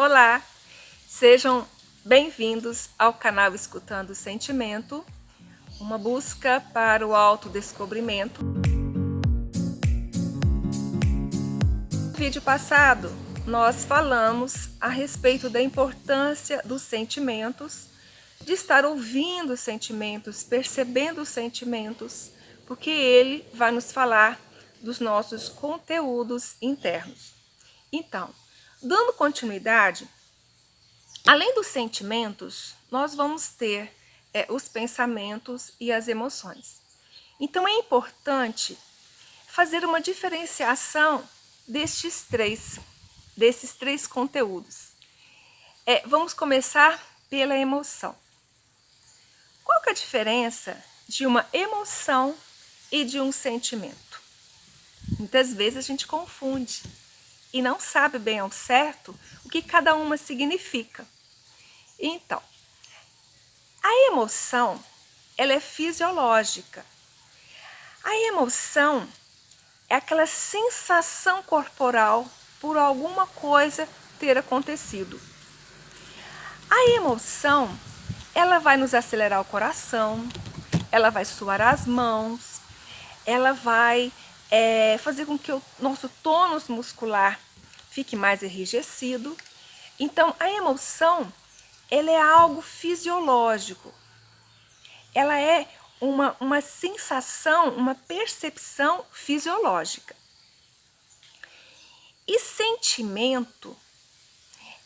Olá, sejam bem-vindos ao canal Escutando o Sentimento, uma busca para o autodescobrimento. No vídeo passado, nós falamos a respeito da importância dos sentimentos, de estar ouvindo os sentimentos, percebendo os sentimentos, porque ele vai nos falar dos nossos conteúdos internos. Então, dando continuidade, além dos sentimentos, nós vamos ter os pensamentos e as emoções. Então, é importante fazer uma diferenciação desses três conteúdos. Vamos começar pela emoção. Qual que é a diferença de uma emoção e de um sentimento? Muitas vezes a gente confunde e não sabe bem ao certo o que cada uma significa. Então, a emoção, ela é fisiológica. A emoção é aquela sensação corporal por alguma coisa ter acontecido. A emoção, ela vai nos acelerar o coração, ela vai suar as mãos, ela vai fazer com que o nosso tônus muscular fique mais enrijecido. Então, a emoção, ela é algo fisiológico. Ela é uma sensação, uma percepção fisiológica. E sentimento,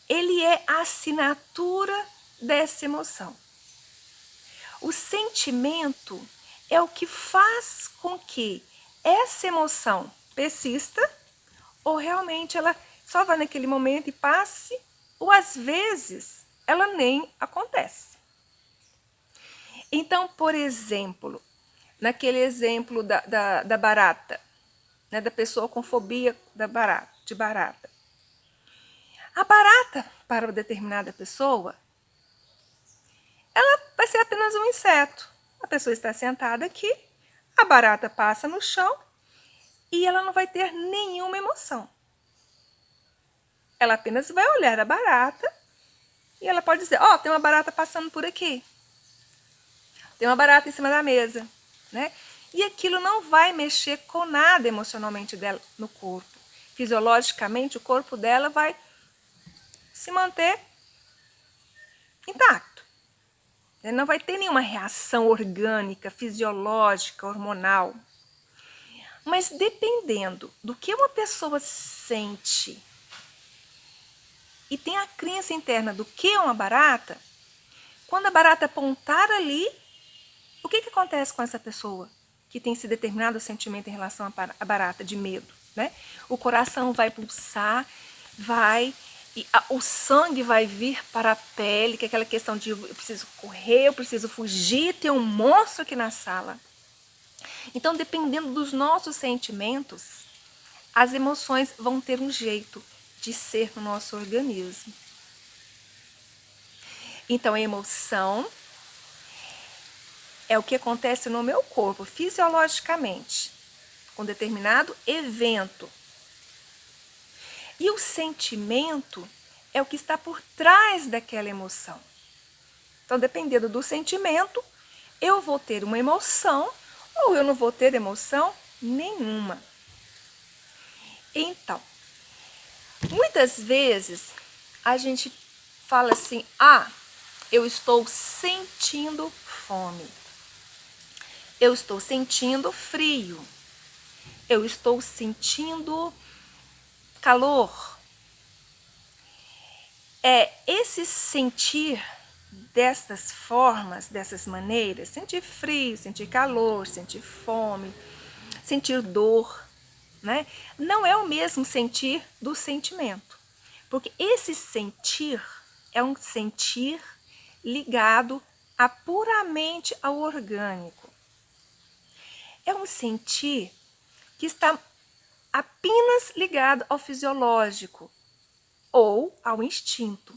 ele é a assinatura dessa emoção. O sentimento é o que faz com que essa emoção persista ou realmente ela só vai naquele momento e passe, ou às vezes ela nem acontece. Então, por exemplo, naquele exemplo da barata, né, da pessoa com fobia de barata. A barata, para uma determinada pessoa, ela vai ser apenas um inseto. A pessoa está sentada aqui, a barata passa no chão e ela não vai ter nenhuma emoção. Ela apenas vai olhar a barata e ela pode dizer, tem uma barata passando por aqui. Tem uma barata em cima da mesa, né? E aquilo não vai mexer com nada emocionalmente dela no corpo. Fisiologicamente, o corpo dela vai se manter intacto. Não vai ter nenhuma reação orgânica, fisiológica, hormonal. Mas dependendo do que uma pessoa sente e tem a crença interna do que é uma barata, quando a barata apontar ali, o que acontece com essa pessoa que tem esse determinado sentimento em relação à barata, de medo, né? O coração vai pulsar, o sangue vai vir para a pele, que é aquela questão de eu preciso correr, eu preciso fugir, tem um monstro aqui na sala. Então, dependendo dos nossos sentimentos, as emoções vão ter um jeito de ser no nosso organismo. Então, a emoção é o que acontece no meu corpo, fisiologicamente, com determinado evento. E o sentimento é o que está por trás daquela emoção. Então, dependendo do sentimento, eu vou ter uma emoção ou eu não vou ter emoção nenhuma. Então, muitas vezes a gente fala assim, eu estou sentindo fome. Eu estou sentindo frio. Eu estou sentindo calor. Esse sentir dessas formas, dessas maneiras, sentir frio, sentir calor, sentir fome, sentir dor, né? Não é o mesmo sentir do sentimento. Porque esse sentir é um sentir ligado puramente ao orgânico. É um sentir que está apenas ligado ao fisiológico ou ao instinto.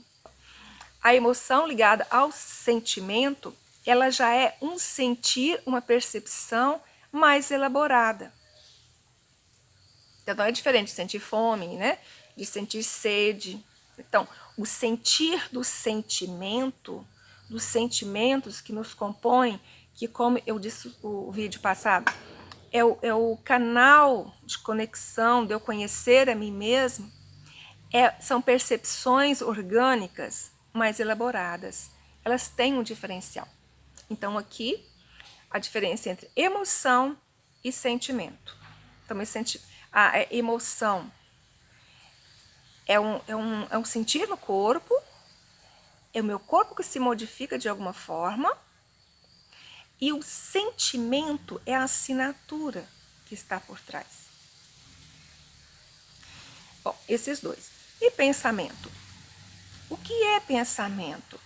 A emoção ligada ao sentimento, ela já é um sentir, uma percepção mais elaborada. Então, é diferente de sentir fome, né? De sentir sede, Então, o sentir do sentimento, dos sentimentos que nos compõem, que, como eu disse no vídeo passado, é o canal de conexão de eu conhecer a mim mesmo, são percepções orgânicas mais elaboradas. Elas têm um diferencial. Então, aqui, a diferença entre emoção e sentimento. Então, a emoção é um sentir no corpo, é o meu corpo que se modifica de alguma forma, e o sentimento é a assinatura que está por trás. Bom, esses dois. E pensamento? O que é pensamento?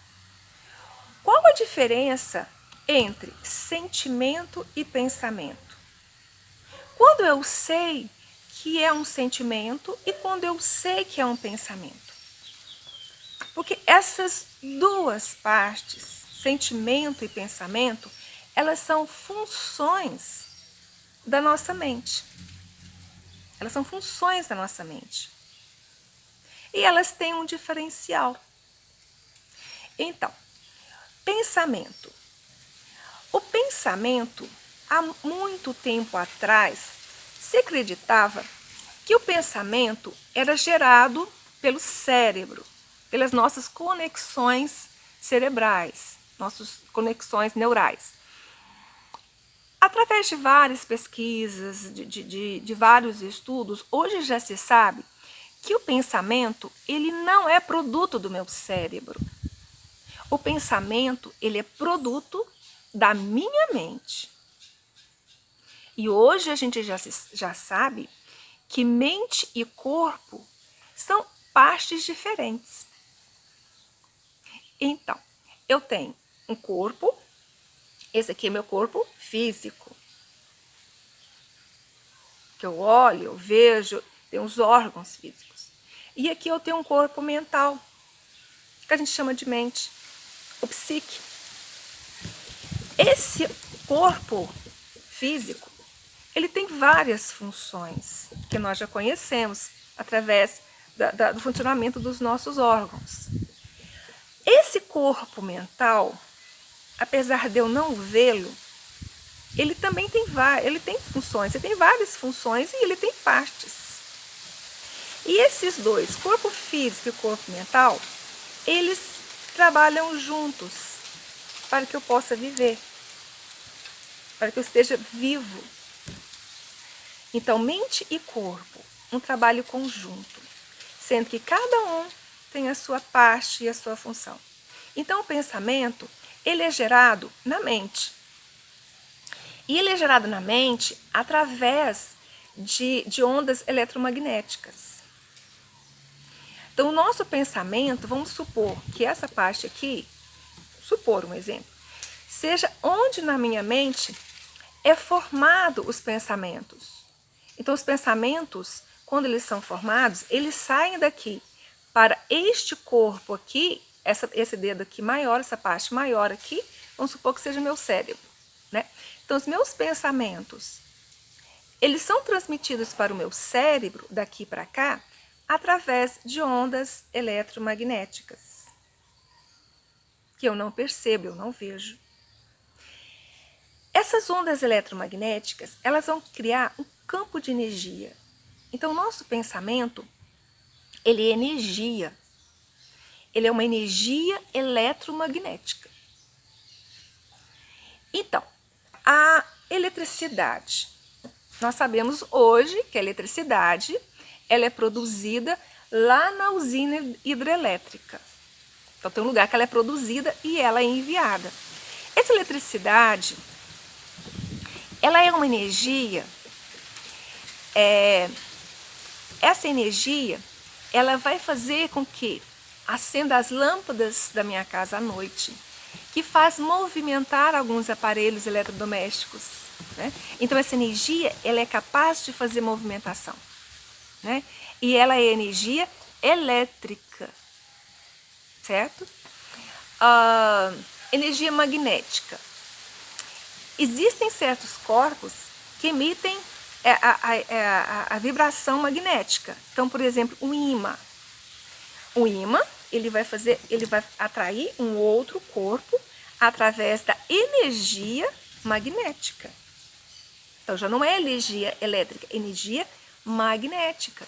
Qual a diferença entre sentimento e pensamento? Quando eu sei que é um sentimento e quando eu sei que é um pensamento? Porque essas duas partes, sentimento e pensamento, elas são funções da nossa mente. Elas são funções da nossa mente. E elas têm um diferencial. Então, pensamento. O pensamento, há muito tempo atrás, se acreditava que o pensamento era gerado pelo cérebro, pelas nossas conexões cerebrais, nossas conexões neurais. Através de várias pesquisas, de vários estudos, hoje já se sabe que o pensamento, ele não é produto do meu cérebro. O pensamento, ele é produto da minha mente. E hoje a gente já sabe que mente e corpo são partes diferentes. Então, eu tenho um corpo, esse aqui é meu corpo físico, que eu olho, eu vejo, tem os órgãos físicos. E aqui eu tenho um corpo mental, que a gente chama de mente, o psique. Esse corpo físico, ele tem várias funções que nós já conhecemos através do funcionamento dos nossos órgãos. Esse corpo mental, apesar de eu não vê-lo, ele também tem funções, ele tem várias funções e ele tem partes. E esses dois, corpo físico e corpo mental, eles trabalham juntos para que eu possa viver, para que eu esteja vivo. Então, mente e corpo, um trabalho conjunto, sendo que cada um tem a sua parte e a sua função. Então, o pensamento, ele é gerado na mente. E ele é gerado na mente através de ondas eletromagnéticas. Então, o nosso pensamento, vamos supor que essa parte aqui, supor um exemplo, seja onde na minha mente é formado os pensamentos. Então, os pensamentos, quando eles são formados, eles saem daqui para este corpo aqui, esse dedo aqui maior, essa parte maior aqui, vamos supor que seja meu cérebro, né? Então, os meus pensamentos, eles são transmitidos para o meu cérebro, daqui para cá, através de ondas eletromagnéticas, que eu não percebo, eu não vejo. Essas ondas eletromagnéticas, elas vão criar um campo de energia. Então, o nosso pensamento, ele é energia. Ele é uma energia eletromagnética. Então, a eletricidade. Nós sabemos hoje que a eletricidade, ela é produzida lá na usina hidrelétrica. Então, tem um lugar que ela é produzida e ela é enviada. Essa eletricidade, ela é uma energia, essa energia, ela vai fazer com que acenda as lâmpadas da minha casa à noite, que faz movimentar alguns aparelhos eletrodomésticos, né? Então, essa energia, ela é capaz de fazer movimentação, né? E ela é energia elétrica, certo? Energia magnética. Existem certos corpos que emitem a vibração magnética. Então, por exemplo, o ímã. O ímã, ele vai atrair um outro corpo através da energia magnética. Então já não é energia elétrica, é energia magnética.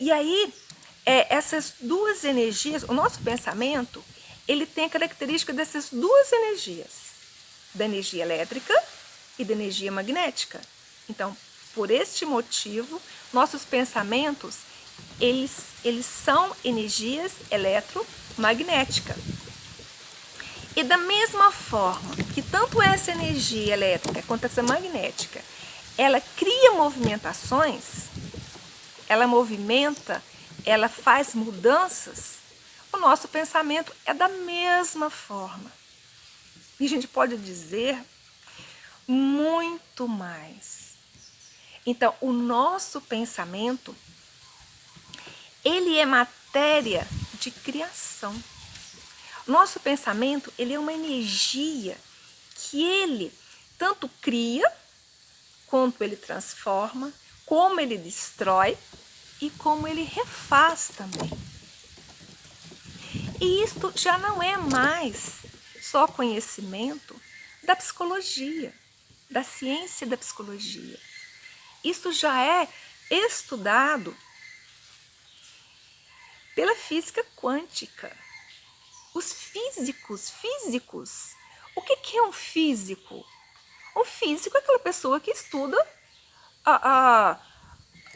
E aí, essas duas energias, o nosso pensamento, ele tem a característica dessas duas energias, da energia elétrica e da energia magnética. Então, por este motivo, nossos pensamentos, eles são energias eletromagnéticas. E da mesma forma que tanto essa energia elétrica quanto essa magnética, ela cria movimentações, ela movimenta, ela faz mudanças, o nosso pensamento é da mesma forma. E a gente pode dizer muito mais. Então, o nosso pensamento, ele é matéria de criação. Nosso pensamento, ele é uma energia que ele tanto cria, quanto ele transforma, como ele destrói e como ele refaz também. E isto já não é mais só conhecimento da psicologia, da ciência da psicologia. Isso já é estudado pela física quântica. Os físicos, o que é um físico? Um físico é aquela pessoa que estuda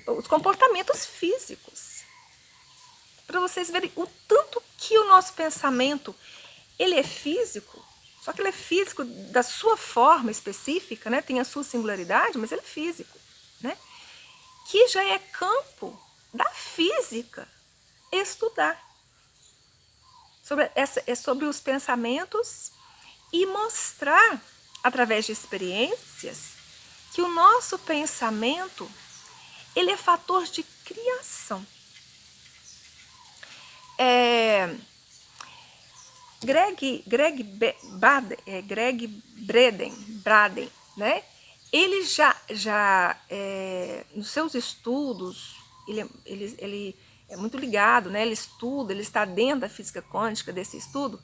os comportamentos físicos. Para vocês verem o tanto que o nosso pensamento, ele é físico, só que ele é físico da sua forma específica, né? Tem a sua singularidade, mas ele é físico, né? Que já é campo da física estudar. Sobre os pensamentos e mostrar, através de experiências, que o nosso pensamento, ele é fator de criação. Greg Braden, né? Ele nos seus estudos, ele é muito ligado, né? Ele estuda, ele está dentro da física quântica desse estudo.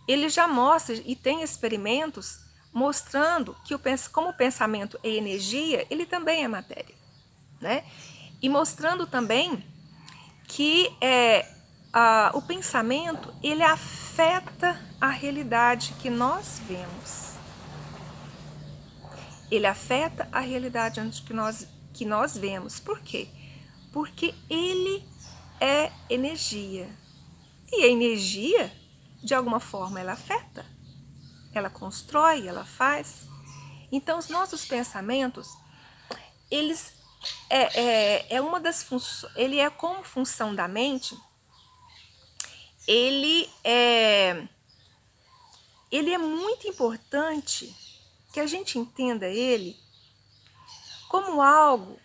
Ele já mostra e tem experimentos mostrando que como o pensamento é energia, ele também é matéria, né? E mostrando também que o pensamento, ele afeta a realidade que nós vemos. Ele afeta a realidade que nós vemos. Por quê? Porque ele é energia. E a energia, de alguma forma, ela afeta. Ela constrói, ela faz. Então, os nossos pensamentos, eles uma das funções, ele é como função da mente, ele é muito importante que a gente entenda ele como algo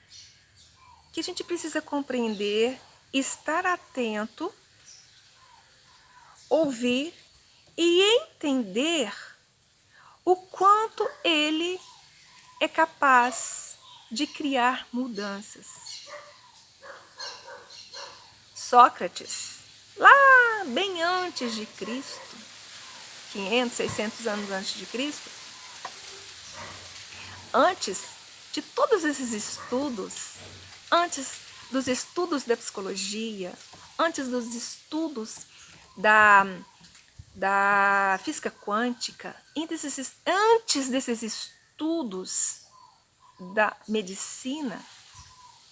que a gente precisa compreender, estar atento, ouvir e entender o quanto ele é capaz de criar mudanças. Sócrates, lá bem antes de Cristo, 500, 600 anos antes de Cristo, antes de todos esses estudos, antes dos estudos da psicologia, antes dos estudos da física quântica, antes desses estudos da medicina,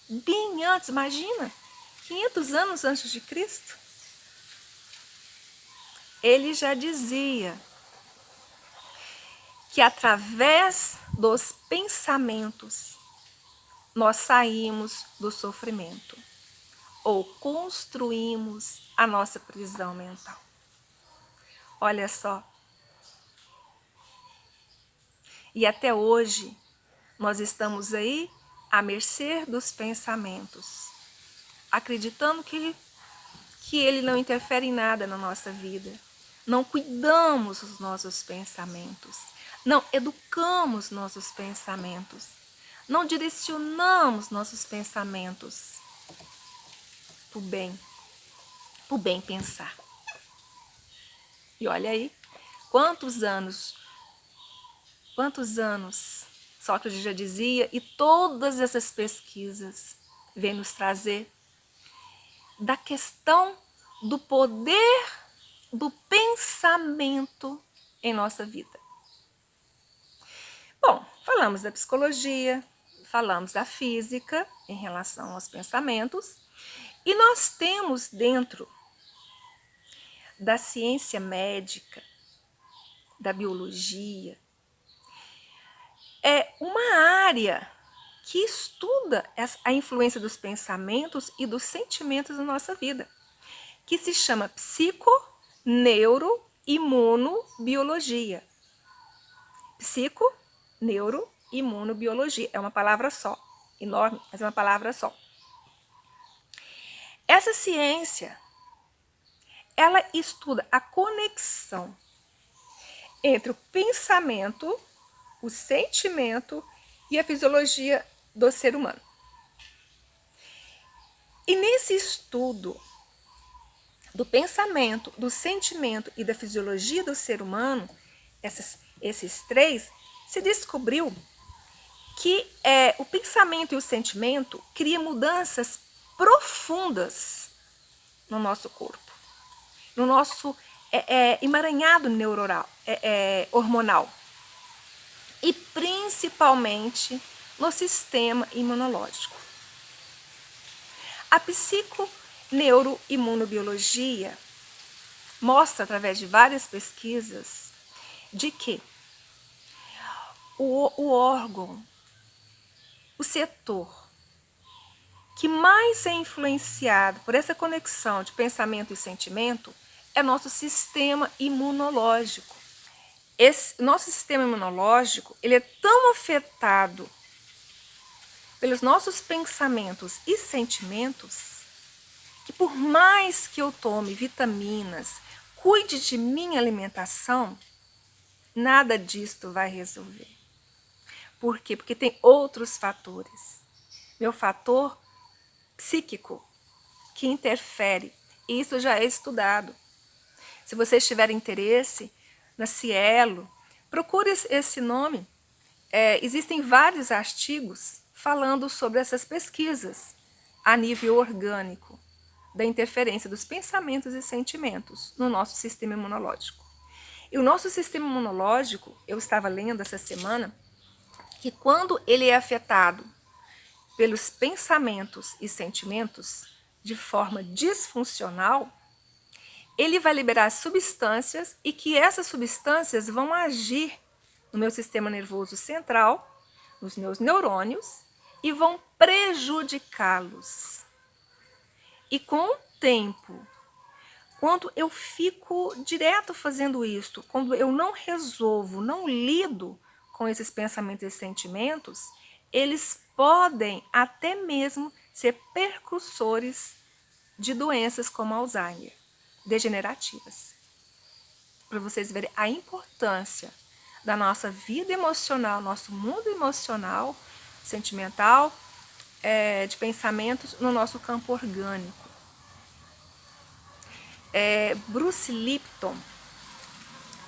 bem antes, imagina, 500 anos antes de Cristo, ele já dizia que através dos pensamentos nós saímos do sofrimento ou construímos a nossa prisão mental. Olha só. E até hoje nós estamos aí à mercê dos pensamentos, acreditando que ele não interfere em nada na nossa vida. Não cuidamos dos nossos pensamentos, não educamos nossos pensamentos, não direcionamos nossos pensamentos para o bem, o bem pensar. E olha aí, quantos anos Sócrates já dizia, e todas essas pesquisas vêm nos trazer da questão do poder do pensamento em nossa vida. Bom, falamos da psicologia, falamos da física em relação aos pensamentos, e nós temos dentro da ciência médica, da biologia, uma área que estuda a influência dos pensamentos e dos sentimentos na nossa vida, que se chama psiconeuroimunobiologia. Psiconeuroimunobiologia. É uma palavra só, enorme, mas é uma palavra só. Essa ciência, ela estuda a conexão entre o pensamento, o sentimento e a fisiologia do ser humano. E nesse estudo do pensamento, do sentimento e da fisiologia do ser humano, esses três, se descobriu que o pensamento e o sentimento criam mudanças profundas no nosso corpo, no nosso emaranhado neuronal, hormonal, e principalmente no sistema imunológico. A psiconeuroimunobiologia mostra, através de várias pesquisas, de que o órgão, o setor que mais é influenciado por essa conexão de pensamento e sentimento é nosso sistema imunológico. Nosso sistema imunológico, ele é tão afetado pelos nossos pensamentos e sentimentos que, por mais que eu tome vitaminas, cuide de minha alimentação, nada disto vai resolver. Por quê? Porque tem outros fatores. Meu fator psíquico que interfere. Isso já é estudado. Se vocês tiverem interesse na Cielo, procure esse nome. Existem vários artigos falando sobre essas pesquisas a nível orgânico, da interferência dos pensamentos e sentimentos no nosso sistema imunológico. E o nosso sistema imunológico, eu estava lendo essa semana, que quando ele é afetado pelos pensamentos e sentimentos de forma disfuncional, ele vai liberar substâncias e que essas substâncias vão agir no meu sistema nervoso central, nos meus neurônios, e vão prejudicá-los. E com o tempo, quando eu fico direto fazendo isso, quando eu não resolvo, não lido com esses pensamentos e sentimentos, eles podem até mesmo ser precursores de doenças como Alzheimer, degenerativas. Para vocês verem a importância da nossa vida emocional, nosso mundo emocional, sentimental, de pensamentos no nosso campo orgânico. Bruce Lipton,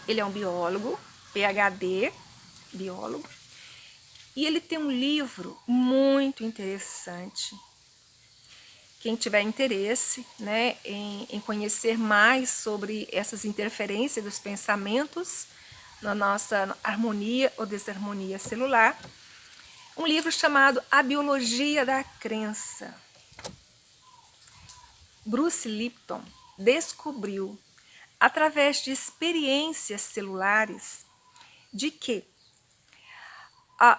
ele é um biólogo, PhD, biólogo, e ele tem um livro muito interessante. Quem tiver interesse, né, em conhecer mais sobre essas interferências dos pensamentos na nossa harmonia ou desarmonia celular, um livro chamado A Biologia da Crença. Bruce Lipton descobriu, através de experiências celulares, de que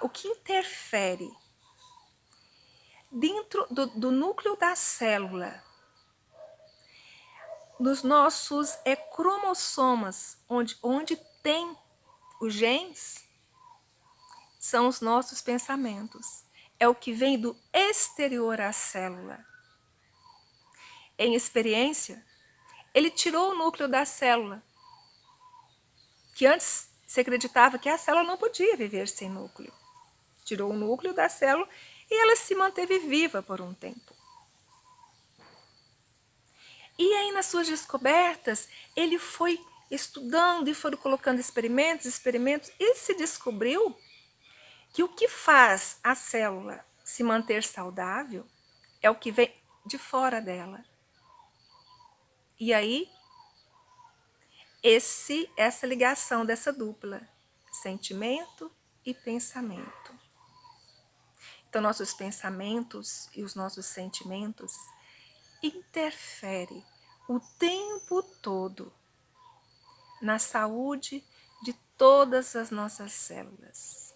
o que interfere dentro do núcleo da célula, nos nossos cromossomas, onde tem os genes, são os nossos pensamentos. É o que vem do exterior à célula. Em experiência, ele tirou o núcleo da célula, que antes se acreditava que a célula não podia viver sem núcleo. Tirou o núcleo da célula e ela se manteve viva por um tempo. E aí, nas suas descobertas, ele foi estudando e foi colocando experimentos, e se descobriu que o que faz a célula se manter saudável é o que vem de fora dela. E aí, essa ligação dessa dupla, sentimento e pensamento. Então, nossos pensamentos e os nossos sentimentos interferem o tempo todo na saúde de todas as nossas células.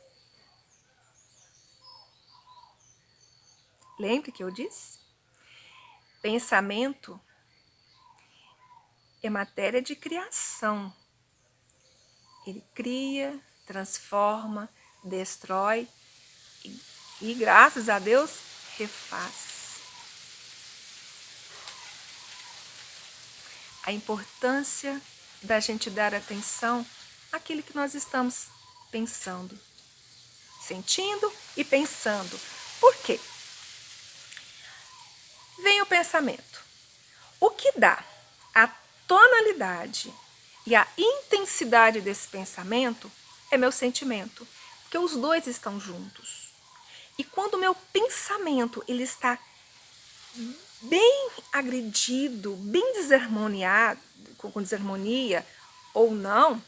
Lembre que eu disse? Pensamento é matéria de criação. Ele cria, transforma, destrói e graças a Deus, refaz. A importância da gente dar atenção àquilo que nós estamos pensando, sentindo e pensando. Por quê? Vem o pensamento. O que dá a tonalidade e a intensidade desse pensamento é meu sentimento, porque os dois estão juntos. E quando o meu pensamento ele está bem agredido, bem desarmoniado, com desarmonia ou não,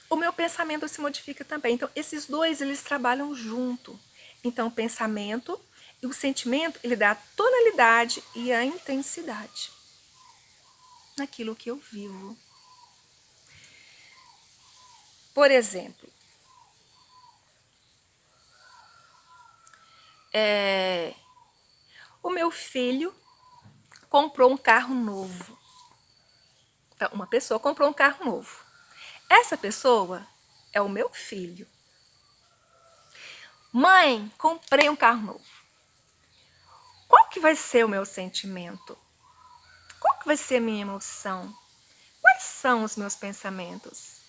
o meu pensamento se modifica também. Então, esses dois, eles trabalham junto. Então, o pensamento e o sentimento, ele dá a tonalidade e a intensidade naquilo que eu vivo. Por exemplo, o meu filho comprou um carro novo. Então, uma pessoa comprou um carro novo. Essa pessoa é o meu filho. Mãe, comprei um carro novo. Qual que vai ser o meu sentimento? Qual que vai ser a minha emoção? Quais são os meus pensamentos?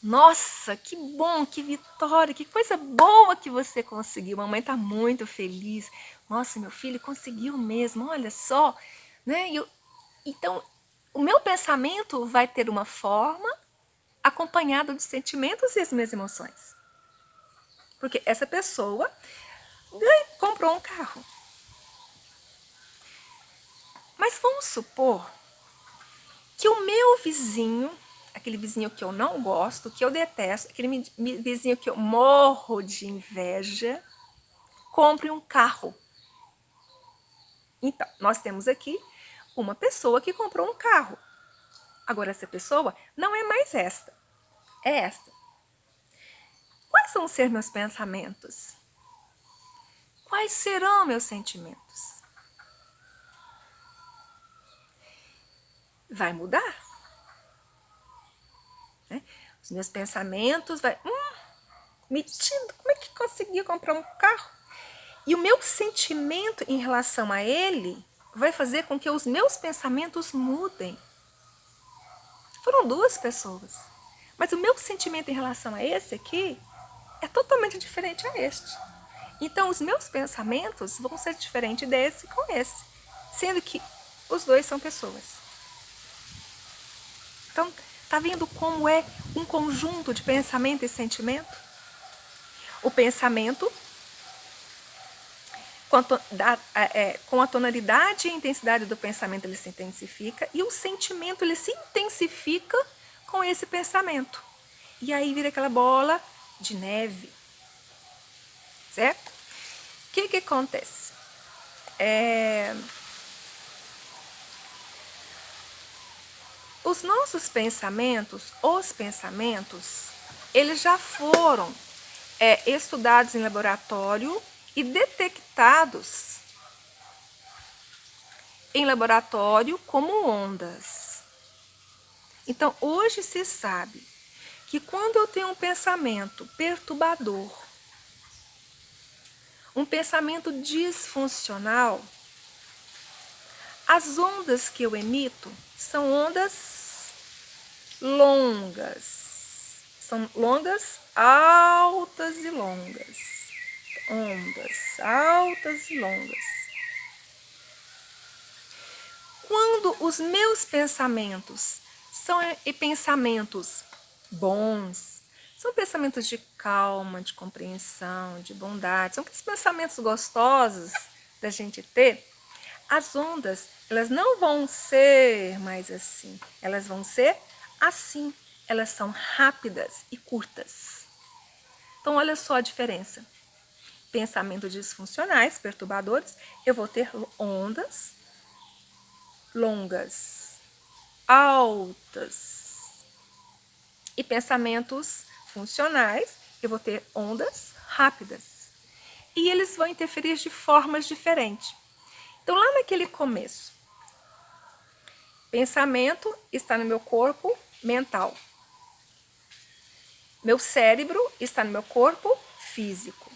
Nossa, que bom, que vitória, que coisa boa que você conseguiu. Mamãe está muito feliz. Nossa, meu filho conseguiu mesmo, olha só. Né? Então, o meu pensamento vai ter uma forma acompanhada dos sentimentos e as minhas emoções. Porque essa pessoa comprou um carro. Mas vamos supor que o meu vizinho, aquele vizinho que eu não gosto, que eu detesto, aquele vizinho que eu morro de inveja, compre um carro. Então, nós temos aqui uma pessoa que comprou um carro. Agora, essa pessoa não é mais esta, é esta. Quais vão ser meus pensamentos? Quais serão meus sentimentos? Vai mudar. Né? Os meus pensamentos vai... metido, como é que conseguiu comprar um carro? E o meu sentimento em relação a ele vai fazer com que os meus pensamentos mudem. Foram duas pessoas. Mas o meu sentimento em relação a esse aqui é totalmente diferente a este. Então, os meus pensamentos vão ser diferentes desse com esse. Sendo que os dois são pessoas. Então, tá vendo como é um conjunto de pensamento e sentimento? O pensamento, com a tonalidade e a intensidade do pensamento, ele se intensifica. E o sentimento, ele se intensifica com esse pensamento. E aí vira aquela bola de neve. Certo? O que acontece? Os nossos pensamentos, eles já foram estudados em laboratório e detectados em laboratório como ondas. Então, hoje se sabe que quando eu tenho um pensamento perturbador, um pensamento disfuncional, as ondas que eu emito são ondas longas. São ondas altas e longas. Ondas altas e longas. quando os meus pensamentos são pensamentos bons, são pensamentos de calma, de compreensão, de bondade, são aqueles pensamentos gostosos da gente ter, as ondas, elas não vão ser mais assim, elas vão ser assim, elas são rápidas e curtas. Então, olha só a diferença. Pensamentos disfuncionais, perturbadores, eu vou ter ondas longas, altas. E pensamentos funcionais, eu vou ter ondas rápidas. E eles vão interferir de formas diferentes. Então, lá naquele começo, pensamento está no meu corpo mental. Meu cérebro está no meu corpo físico.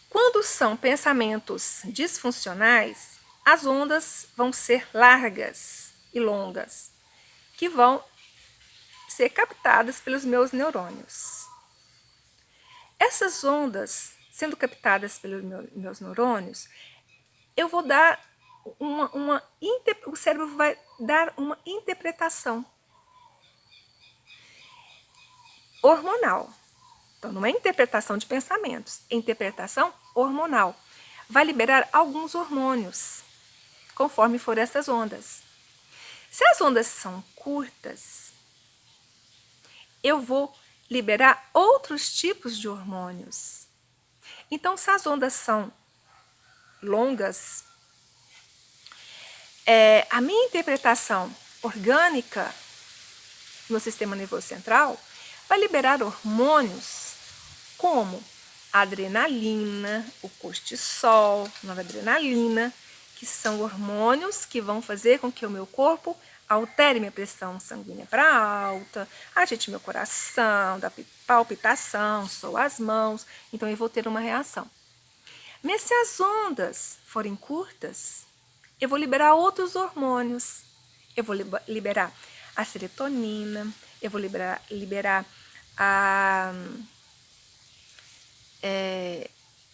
Quando são pensamentos disfuncionais, as ondas vão ser largas e longas, que vão ser captadas pelos meus neurônios. Essas ondas, sendo captadas pelos meus neurônios, eu vou dar o cérebro vai dar uma interpretação hormonal. Então, não é interpretação de pensamentos, é interpretação hormonal. Vai liberar alguns hormônios, conforme for essas ondas. Se as ondas são curtas, eu vou liberar outros tipos de hormônios. Então, se as ondas são longas, a minha interpretação orgânica no sistema nervoso central vai liberar hormônios como a adrenalina, o cortisol, noradrenalina, que são hormônios que vão fazer com que o meu corpo altere minha pressão sanguínea para alta, agite meu coração, dá palpitação, soa as mãos, então eu vou ter uma reação. Mas se as ondas forem curtas, eu vou liberar outros hormônios. Eu vou liberar a serotonina, eu vou liberar a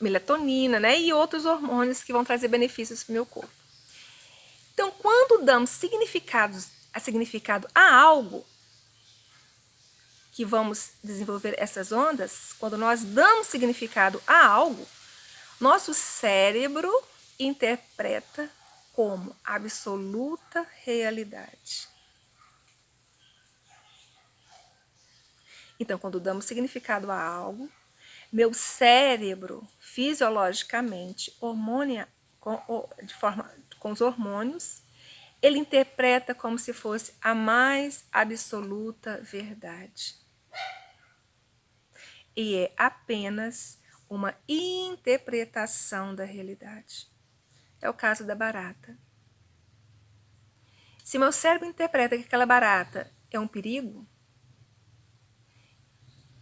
melatonina, né? E outros hormônios que vão trazer benefícios para o meu corpo. Então, quando damos significado a algo, que vamos desenvolver essas ondas, quando nós damos significado a algo, nosso cérebro interpreta como absoluta realidade. Então, quando damos significado a algo, meu cérebro, fisiologicamente, com os hormônios, ele interpreta como se fosse a mais absoluta verdade. E é apenas uma interpretação da realidade. É o caso da barata. Se meu cérebro interpreta que aquela barata é um perigo,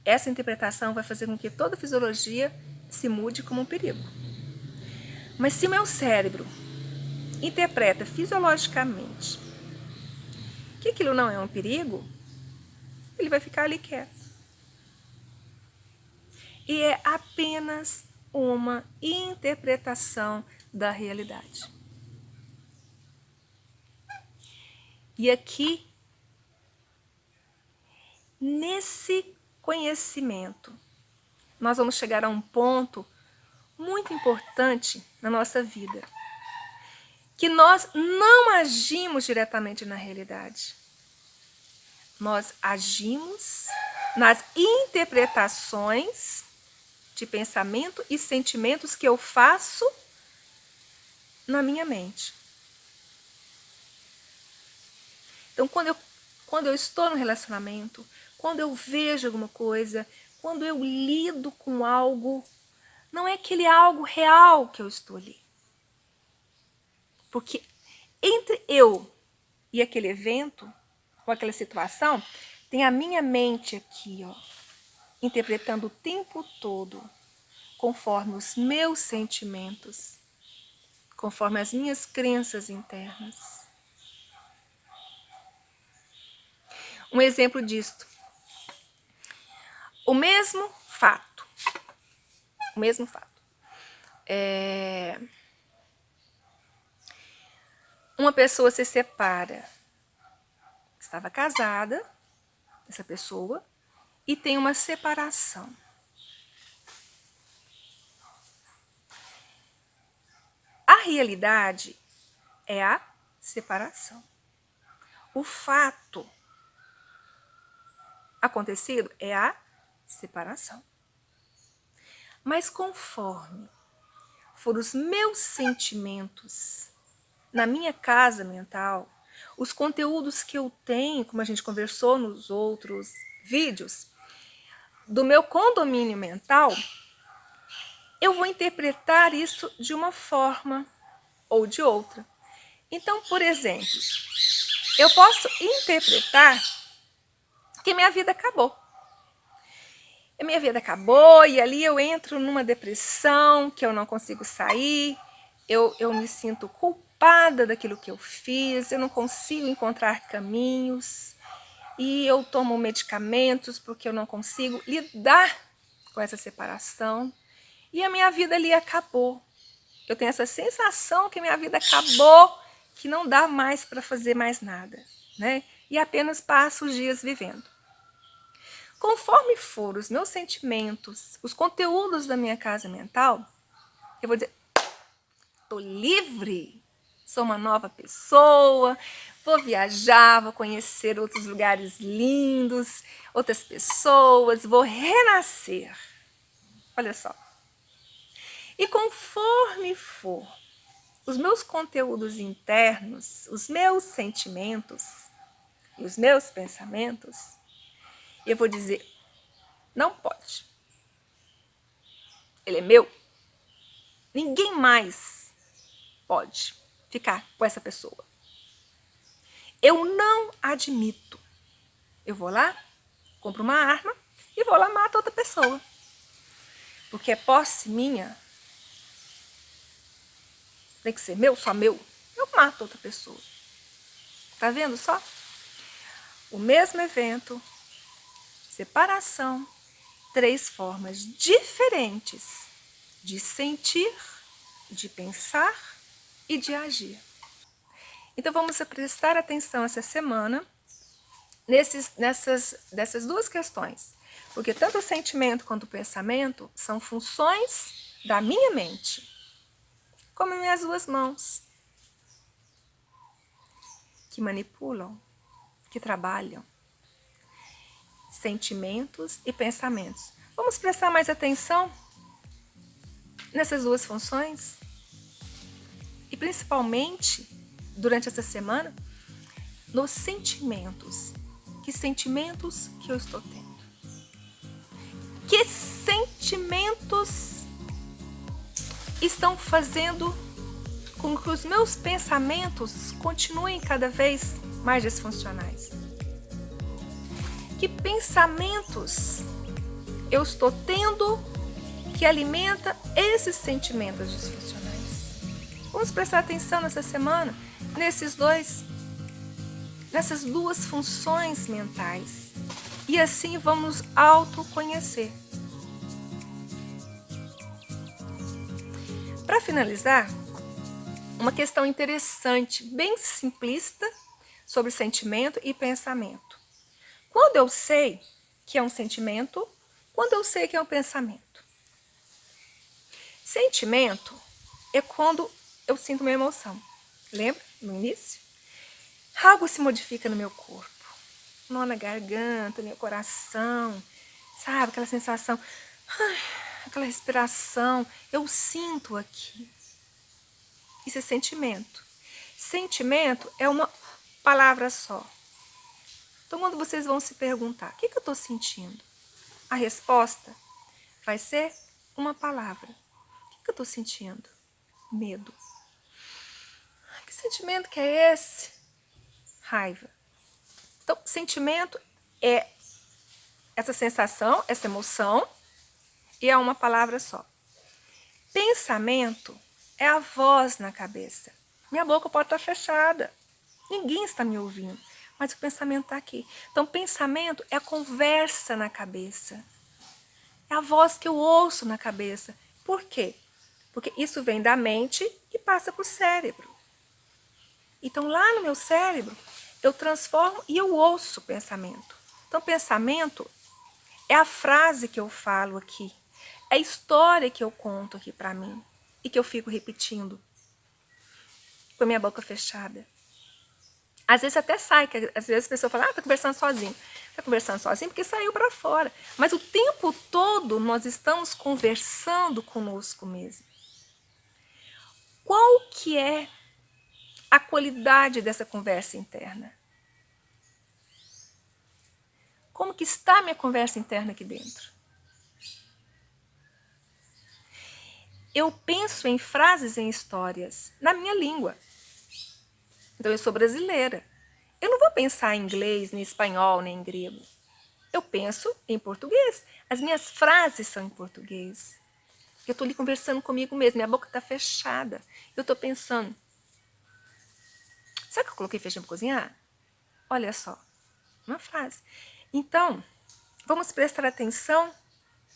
essa interpretação vai fazer com que toda a fisiologia se mude como um perigo. Mas se meu cérebro interpreta fisiologicamente que aquilo não é um perigo, ele vai ficar ali quieto. E é apenas uma interpretação da realidade. E aqui, nesse conhecimento, nós vamos chegar a um ponto muito importante na nossa vida, que nós não agimos diretamente na realidade. Nós agimos nas interpretações de pensamento e sentimentos que eu faço na minha mente. Então, quando eu estou no relacionamento, quando eu vejo alguma coisa, quando eu lido com algo, não é aquele algo real que eu estou ali. Porque entre eu e aquele evento, ou aquela situação, tem a minha mente aqui, ó, interpretando o tempo todo, conforme os meus sentimentos, conforme as minhas crenças internas. Um exemplo disto. O mesmo fato. uma pessoa se separa. Estava casada, essa pessoa, e tem uma separação. A realidade é a separação. O fato acontecido é a separação. Mas conforme foram os meus sentimentos na minha casa mental, os conteúdos que eu tenho, como a gente conversou nos outros vídeos, do meu condomínio mental, eu vou interpretar isso de uma forma ou de outra. Então, por exemplo, eu posso interpretar que minha vida acabou. A minha vida acabou e ali eu entro numa depressão, que eu não consigo sair, eu me sinto culpada daquilo que eu fiz, eu não consigo encontrar caminhos e eu tomo medicamentos porque eu não consigo lidar com essa separação e a minha vida ali acabou. Eu tenho essa sensação que minha vida acabou, que não dá mais para fazer mais nada, né? E apenas passo os dias vivendo. Conforme for os meus sentimentos, os conteúdos da minha casa mental, eu vou dizer, tô livre, sou uma nova pessoa, vou viajar, vou conhecer outros lugares lindos, outras pessoas, vou renascer. Olha só. E conforme for os meus conteúdos internos, os meus sentimentos e os meus pensamentos, eu vou dizer, não pode. Ele é meu. Ninguém mais pode ficar com essa pessoa. Eu não admito. Eu vou lá, compro uma arma e vou lá mato outra pessoa. Porque é posse minha. Tem que ser meu, só meu. Eu mato outra pessoa. Tá vendo só? O mesmo evento, separação, 3 formas diferentes de sentir, de pensar e de agir. Então vamos prestar atenção essa semana dessas 2 questões. Porque tanto o sentimento quanto o pensamento são funções da minha mente, como minhas 2 mãos, que manipulam, que trabalham. Sentimentos e pensamentos. Vamos prestar mais atenção nessas 2 funções? E principalmente, durante essa semana, nos sentimentos. Que sentimentos que eu estou tendo? Que sentimentos estão fazendo com que os meus pensamentos continuem cada vez mais disfuncionais? Que pensamentos eu estou tendo que alimenta esses sentimentos disfuncionais? Vamos prestar atenção nessa semana nessas 2 funções mentais e assim vamos autoconhecer. Para finalizar, uma questão interessante, bem simplista, sobre sentimento e pensamento. Quando eu sei que é um sentimento, quando eu sei que é um pensamento? Sentimento é quando eu sinto uma emoção. Lembra? No início? Algo se modifica no meu corpo. Nó na garganta, no meu coração. Sabe? Aquela sensação, aquela respiração. Eu sinto aqui. Isso é sentimento. Sentimento é uma palavra só. Então, quando vocês vão se perguntar, o que eu estou sentindo? A resposta vai ser uma palavra. O que eu estou sentindo? Medo. Que sentimento que é esse? Raiva. Então, sentimento é essa sensação, essa emoção, e é uma palavra só. Pensamento é a voz na cabeça. Minha boca pode estar fechada. Ninguém está me ouvindo, mas o pensamento está aqui. Então, pensamento é a conversa na cabeça. É a voz que eu ouço na cabeça. Por quê? Porque isso vem da mente e passa para o cérebro. Então, lá no meu cérebro, eu transformo e eu ouço o pensamento. Então, pensamento é a frase que eu falo aqui, é a história que eu conto aqui para mim e que eu fico repetindo com a minha boca fechada. Às vezes até sai, que às vezes a pessoa fala, tá conversando sozinho. Tá conversando sozinho porque saiu para fora. Mas o tempo todo nós estamos conversando conosco mesmo. Qual que é a qualidade dessa conversa interna? Como que está a minha conversa interna aqui dentro? Eu penso em frases, em histórias, na minha língua. Então eu sou brasileira. Eu não vou pensar em inglês, nem espanhol, nem em grego. Eu penso em português. As minhas frases são em português. Eu estou ali conversando comigo mesmo, minha boca está fechada. Eu estou pensando, sabe que eu coloquei feijão para cozinhar? Olha só, uma frase. Então, vamos prestar atenção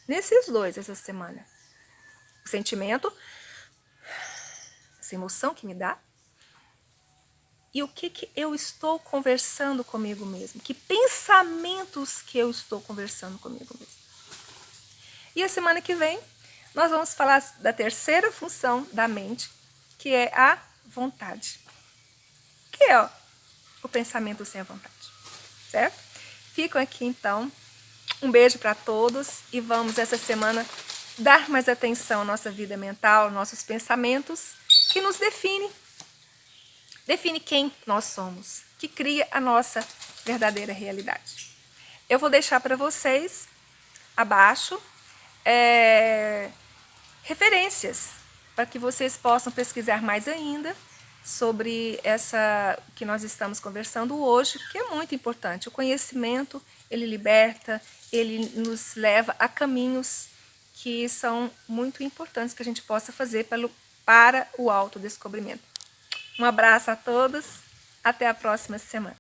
nesses dois essa semana. O sentimento, essa emoção que me dá, e o que eu estou conversando comigo mesmo. Que pensamentos que eu estou conversando comigo mesmo. E a semana que vem, nós vamos falar da terceira função da mente, que é a vontade. Que é o pensamento sem a vontade, certo? Ficam aqui então, um beijo para todos e vamos essa semana dar mais atenção à nossa vida mental, nossos pensamentos, que nos define quem nós somos, que cria a nossa verdadeira realidade. Eu vou deixar para vocês abaixo referências para que vocês possam pesquisar mais ainda sobre essa que nós estamos conversando hoje, que é muito importante. O conhecimento, ele liberta, ele nos leva a caminhos que são muito importantes que a gente possa fazer para o autodescobrimento. Um abraço a todos, até a próxima semana.